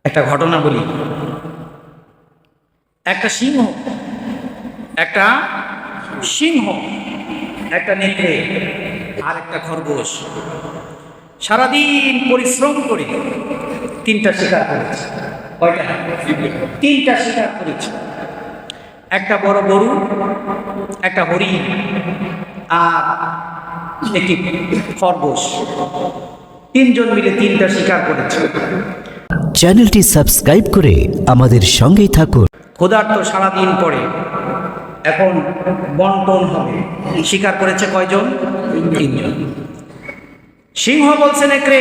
একটা ঘটনা বলি। একটা সিংহ একটা নেকড়ে আর একটা খরগোশ সারাদিন পরিশ্রম করে তিনটা শিকার করেছে। কয়টা? তিনটা শিকার করেছে। একটা বড় গরু, একটা হরিণ আর একটি খরগোশ, তিনজন মিলে তিনটা শিকার করেছে। চ্যানেলটি সাবস্ক্রাইব করে আমাদের সঙ্গেই থাকুন। ক্ষুধার্ত সারাদিন পরে এখন বন্টন হবে। শিকার করেছে কয়জন? তিনজন। সিংহ বলছে নেকড়ে,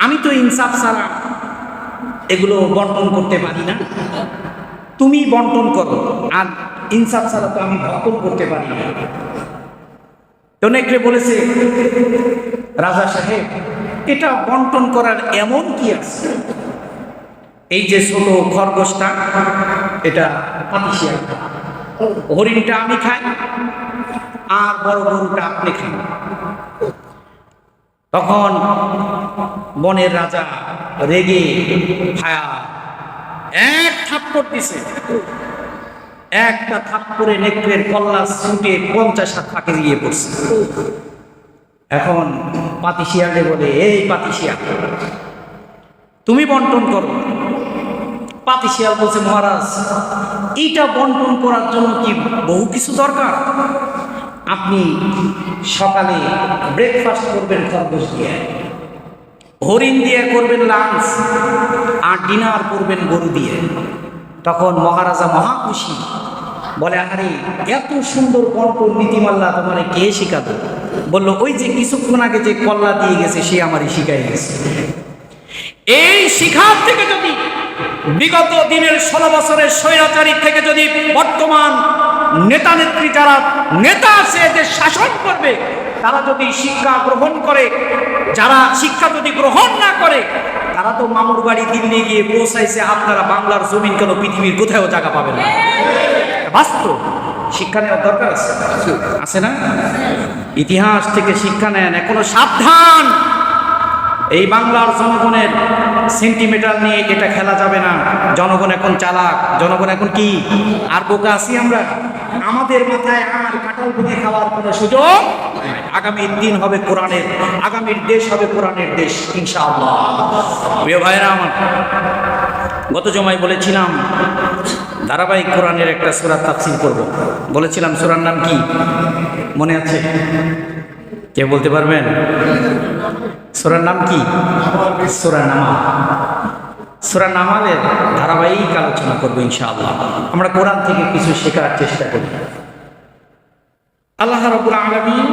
আমি তো ইনসাফ ছাড়া এগুলো বন্টন করতে পারি না, তুমি বন্টন করো, আর ইনসাফ ছাড়া তো আমি ভক্ষণ করতে পারি না। তো নেকড়ে বলেছে, রাজা সাহেব, এটা বন্টন করার এমন কি আছে? এই যে ছোট খরগোশটা, এটা পাতিশিয়া, হরিণটা আমি খাই, আর বড় গরুটা আপনি খান। তখন বনের রাজা রেগে ভায়া এক থাপ্পড় দিছে। একটা থাপ্পড়ে নেকড়ের কল্লা ছুটে 50 হাত ফাঁকে গিয়ে পড়ছে। এখন পাতিশিয়ালে বলে, এই পাতিশিয়া, তুমি বন্টন করো। পাতিশিয়াল বলছে, মহারাজ, এইটা বন্টন করার জন্য কি বহু কিছু দরকার? আপনি সকালে ব্রেকফাস্ট করবেন খরগোশ দিয়ে, হরিণ দিয়ে করবেন লাঞ্চ, আর ডিনার করবেন গরু দিয়ে। তখন মহারাজা মহা খুশি, বলে, আরে এত সুন্দর বন্টন নীতিমাল্লা তোমার কে শিখাবে? বললো, ওই যে কিছুক্ষণ আগে যে কল্লা দিয়ে গেছে সে আমারই শিখাই গেছে। এই শিখার থেকে যদি বিগত দিনের 16 বছরের স্বৈরাচারী থেকে যদি বর্তমান নেতা নেত্রী যারা নেতা আছে এদের শাসন করবে, তারা যদি শিক্ষা গ্রহণ করে, যারা শিক্ষা যদি গ্রহণ না করে, তারা তো মামুর বাড়ি দিল্লি গিয়ে পৌঁছাইছে, আপনারা বাংলার জমিন কেন পৃথিবীর কোথাও জায়গা পাবেন না। বাস্তব শিক্ষা নেওয়ার দরকার আছে না? ইতিহাস থেকে শিক্ষা নেন। এখনো সাবধান, এই বাংলার জনগণের সেন্টিমিটার নিয়ে এটা খেলা যাবে না। জনগণ এখন চালাক, জনগণ এখন কি আর বোকা আছি আমরা? আমাদের মাথায় আর কাঁঠাল বুঝে খাওয়ার কোনো সুযোগ নাই। আগামীর দিন হবে কোরআনের, আগামীর দেশ হবে কোরআনের দেশ, ইনশাআল্লাহ। প্রিয় ভাইরা আমার, গত জমায় বলেছিলাম ধারাবাহিক কোরআনের একটা সূরা তাফসীর করব। বলেছিলাম সূরার নাম কি মনে আছে? কে বলতে পারবেন? সূরার নাম কি? সূরা নামাল। সূরা নামালের ধারাবাহিক আলোচনা করবো ইনশাআল্লাহ। আমরা কোরআন থেকে কিছু শেখার চেষ্টা করি। আল্লাহ রাব্বুল আলামিন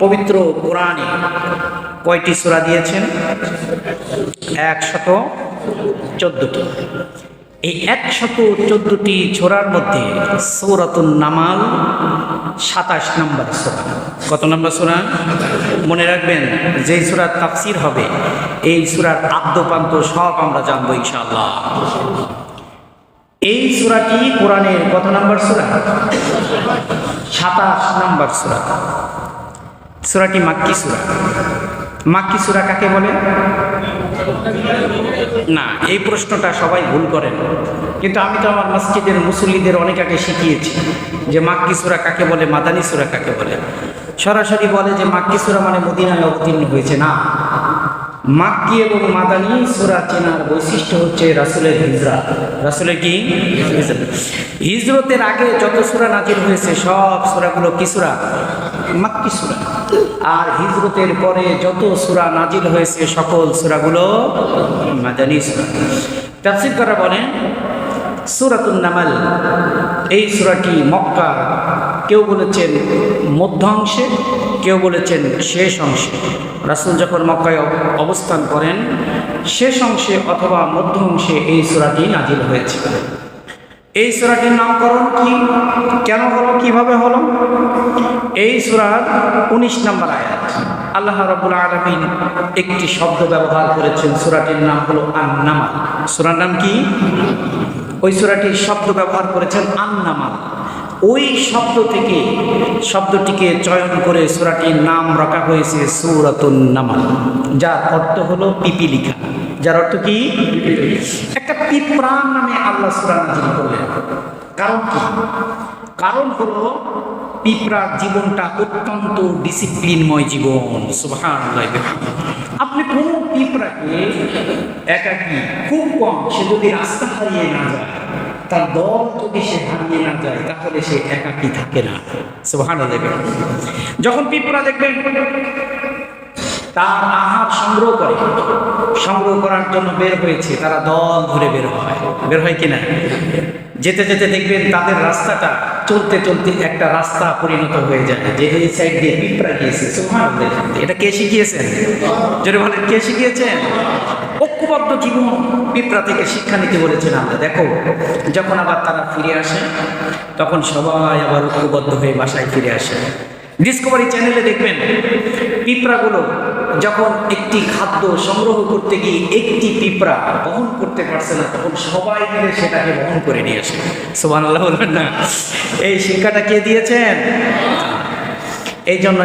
পবিত্র কোরআনে কয়টি সূরা দিয়েছেন? 114টি। এই 114টি সূরার মধ্যে সূরাতুন নামাল 27 নম্বর সূরা। কত নম্বর সূরা? মনে রাখবেন, যেই সূরার তাফসীর হবে এই সূরার আদ্যপান্ত সব আমরা জানবো ইনশাআল্লাহ। এই সূরাটি কোরআনের কত নম্বর সূরা? 27 নম্বর সূরা। সূরাটি মাক্কি সূরা। মাক্কি সূরা কাকে বলে? না, এই প্রশ্নটা সবাই ভুল করেন, কিন্তু আমি তো আমার মসজিদের মুসল্লিদের অনেক আগে শিখিয়েছি যে মাক্কি সূরা কাকে বলে, মাদানী সূরা কাকে বলে। সরাসরি বলে যে মাক্কি সূরা মানে মদিনায় অবতীর্ণ হয়েছে। না, মাক্কি এবং মাদানী সূরা চেনার বৈশিষ্ট্য হচ্ছে রাসূলের হিজরত। রাসূলের কি? হিজরতের আগে যত সূরা নাজিল হয়েছে সব সূরাগুলো কি সূরা? মাক্কি সূরা। আর হিজরতের পরে যত সূরা নাজিল হয়েছে সকল সূরাগুলো মাদানী সূরা। তাফসীরকাররা বলেন সূরাতুন নামাল, এই সূরাটি মক্কা, কেউ বলেছেন মধ্য অংশে, কেউ বলেছেন শেষ অংশে। রাসূল যখন মক্কায় অবস্থান করেন শেষ অংশে অথবা মধ্য অংশে এই সূরাটি নাজিল হয়েছে। এই সূরাটির নামকরণ কি, কেন হলো, কিভাবে হলো? এই সূরার 19 নম্বর আয়াত আল্লাহ রাব্বুল আলামিন একটি শব্দ ব্যবহার করেছেন, সূরাটির নাম হলো আন-নামাল। সূরার নাম কি? ওই সূরাটির শব্দ ব্যবহার করেছেন আন-নামাল। ওই শব্দ থেকে শব্দটিকে চয়ন করে সূরাটির নাম রাখা হয়েছে সূরাতুন নামাল, যার অর্থ হলো পিপিলিকা। যার অর্থ কি? একটা পিঁপড়া নামে আল্লাহ সূরা নাযিল করলেন। কারণ কি? কারণ হলো পিঁপড়ার জীবনটা অত্যন্ত ডিসিপ্লিনময় জীবন। সুবহানাল্লাহ। আপনি কোন পিঁপড়াকে একাকী খুব কম সে যদি রাস্তা হারিয়ে না যায়, তার দল যদি সে হারিয়ে না যায়, তাহলে সে একাকী থাকে না। সুবহানাল্লাহ। যখন পিঁপড়া দেখবেন তার আহার সংগ্রহ করার জন্য বের হয়েছে, তারা দল ধরে বের হয় কিনা? যেতে যেতে দেখবেন তাদের রাস্তাটা চলতে চলতে একটা রাস্তা পরিণত হয়ে যায়, যে এই সাইড দিয়ে পিঁপড়া গিয়েছে। সুবহানাল্লাহ। এটা কে শিখিয়েছেন? জোরে বলেন, কে শিখিয়েছেন? ঐক্যবদ্ধ জীবন পিঁপড়া থেকে শিক্ষা নিতে বলেছেন আল্লাহ। দেখো, যখন আবার তারা ফিরে আসে, তখন সবাই আবার ঐক্যবদ্ধ হয়ে বাসায় ফিরে আসে। ডিসকভারি চ্যানেলে দেখবেন পিঁপড়াগুলো যখন একটি খাদ্য সংগ্রহ করতে গিয়ে একটি পিঁপড়া বহন করতে পারছে না, তখন সবাই মিলে সেটাকে বহন করে নিয়ে আসে। সুবহানাল্লাহ বলবেন না? এই শিক্ষাটা কে দিয়েছেন? এই জন্য